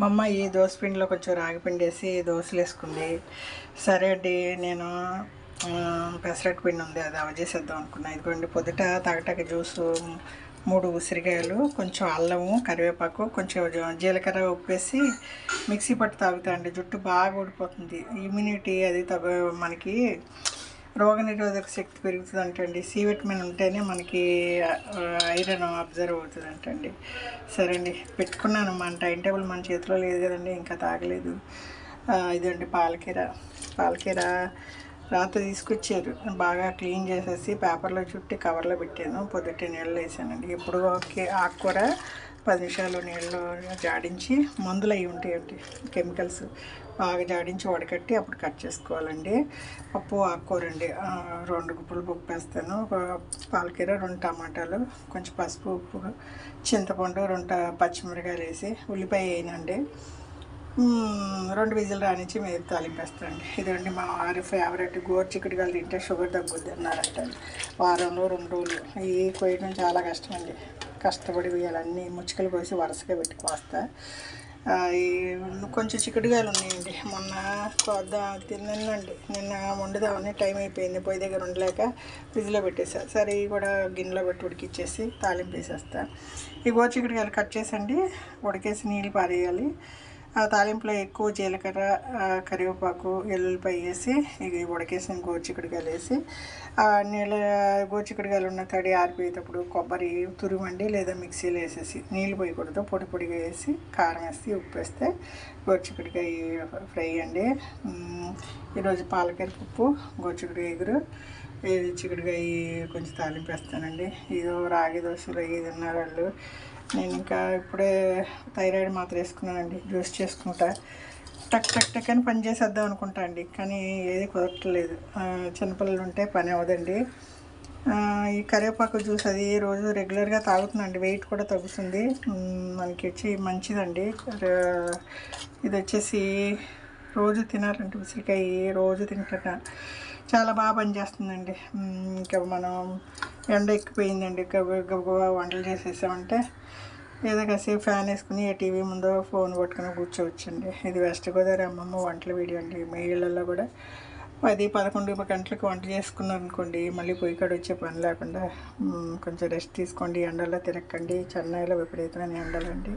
మా అమ్మ ఈ దోశ పిండిలో కొంచెం రాగి పిండి వేసి దోశలు వేసుకుంది. సరే అండి, నేను పెసరట్టు పిండి ఉంది, అది అవజేసేద్దాం అనుకున్నా. ఇదిగోండి, పొద్దుట తాగటాక జ్యూసు 3 ఉసిరికాయలు, కొంచెం అల్లము, కరివేపాకు, కొంచెం జీలకర్ర ఉప్పేసి మిక్సీ పట్టు తాగుతా అండి. జుట్టు బాగా ఊడిపోతుంది, ఇమ్యూనిటీ అది మనకి రోగనిరోధక శక్తి పెరుగుతుంది అంటండి. సి విటమిన్ ఉంటేనే మనకి ఐరన్ అబ్జర్వ్ అవుతుంది అంటండి. సరే అండి, పెట్టుకున్నాను. మన టైం టేబుల్ మన చేతిలో లేదు కదండి, ఇంకా తాగలేదు. ఇదండి పాలకీర రాత్రి తీసుకొచ్చారు. బాగా క్లీన్ చేసేసి పేపర్లో చుట్టి కవర్లో పెట్టాను. పొద్దుటే నీళ్ళు వేసానండి. ఎప్పుడు ఆకుకూర 10 నిమిషాలు నీళ్ళు జాడించి, మందులు అవి ఉంటాయండి, కెమికల్స్, బాగా జాడించి వడకట్టి అప్పుడు కట్ చేసుకోవాలండి. పప్పు ఆకుకూర అండి, 2 గుప్పులు పప్పు వేస్తాను. ఒక పాలకీర, 2 టమాటాలు, కొంచెం పసుపు, ఉప్పు, చింతపండు, 2 పచ్చిమిరకాయలు వేసి, ఉల్లిపాయ వేయనండి. 2 విజిల్ రానిచ్చి మీద తాలింపేస్తానండి. ఇదండి మా వారి ఫేవరెట్. గోరుచిక్కుడుకాయలు తింటే షుగర్ తగ్గుద్ది అన్నారంటండి. వారంలో 2 రోజులు. ఇవి కోయడం చాలా కష్టం అండి. కష్టపడి వేయాలన్నీ ముచ్చుకలు కోసి వరుసగా పెట్టి కోస్తా. కొంచెం చిక్కుడుకాయలు ఉన్నాయండి, మొన్న తిన్నానండి. నిన్న వండుదామని టైం అయిపోయింది, పొయ్యి దగ్గర ఉండలేక ఫ్రిడ్జ్లో పెట్టేసా. సరే, ఇవి కూడా గిన్నెలో పెట్టి ఉడికిచ్చేసి తాలింపు వేసేస్తా. ఈ గోరుచిక్కుడుకాయలు కట్ చేసండి, ఉడికేసి నీళ్ళు పారేయాలి. ఆ తాలింపులో ఎక్కువ జీలకర్ర, కరివేపాకు, ఎల్లుల్లిపాయ వేసి, ఇక ఉడకేసిన గోరుచిక్కుడుకాయలు వేసి, గోరుచిక్కుడుకాయలు ఉన్న తడి ఆరిపోయేటప్పుడు కొబ్బరి తురుమండి, లేదా మిక్సీలో వేసేసి, నీళ్ళు పోయకూడదు, పొడిగా వేసి, కారం వేసి, ఉప్పు వేస్తే గోరుచిక్కుడుకాయ ఫ్రై అండి. ఈరోజు పాలకీర పప్పు, గోరుచిక్కుడుకాయ ఎగురు, చిక్కుడుకాయ కొంచెం తాలింపు వేస్తానండి. ఇదో రాగి దోశలు 5:30 వాళ్ళు. నేను ఇంకా ఇప్పుడే థైరాయిడ్ మాత్రం వేసుకున్నానండి. జ్యూస్ చేసుకుంటా టక్ అని పని చేసేద్దాం అనుకుంటా అండి, కానీ ఏది కుదరట్లేదు. చిన్నపిల్లలు ఉంటే పని అవ్వదండి. ఈ కరివేపాకు జ్యూస్ అది రోజు రెగ్యులర్గా తాగుతున్నాండి. వెయిట్ కూడా తగ్గుతుంది, మనకి వచ్చి మంచిదండి. ఇది వచ్చేసి రోజు తినాలంటే ఉసిరికాయ రోజు తింటున్నా, చాలా బాగా పనిచేస్తుందండి. ఇంకా మనం ఎండ ఎక్కిపోయిందండి, గబగబా వంటలు చేసేసామంటే ఏదో కాసేపు ఫ్యాన్ వేసుకుని టీవీ ముందు ఫోన్ పట్టుకుని కూర్చోవచ్చండి. ఇది వెస్ట్ గోదావరి అమ్మమ్మ వంటల వీడియో అండి. మీ ఇళ్ళల్లో కూడా 10-11 గంటలకు వంట చేసుకున్నారు అనుకోండి, మళ్ళీ పొయ్యి కాడ వచ్చే పని లేకుండా కొంచెం రెస్ట్ తీసుకోండి. ఎండల్లో తిరగకండి, చెన్నైలో విపరీతమైన ఎండలండి.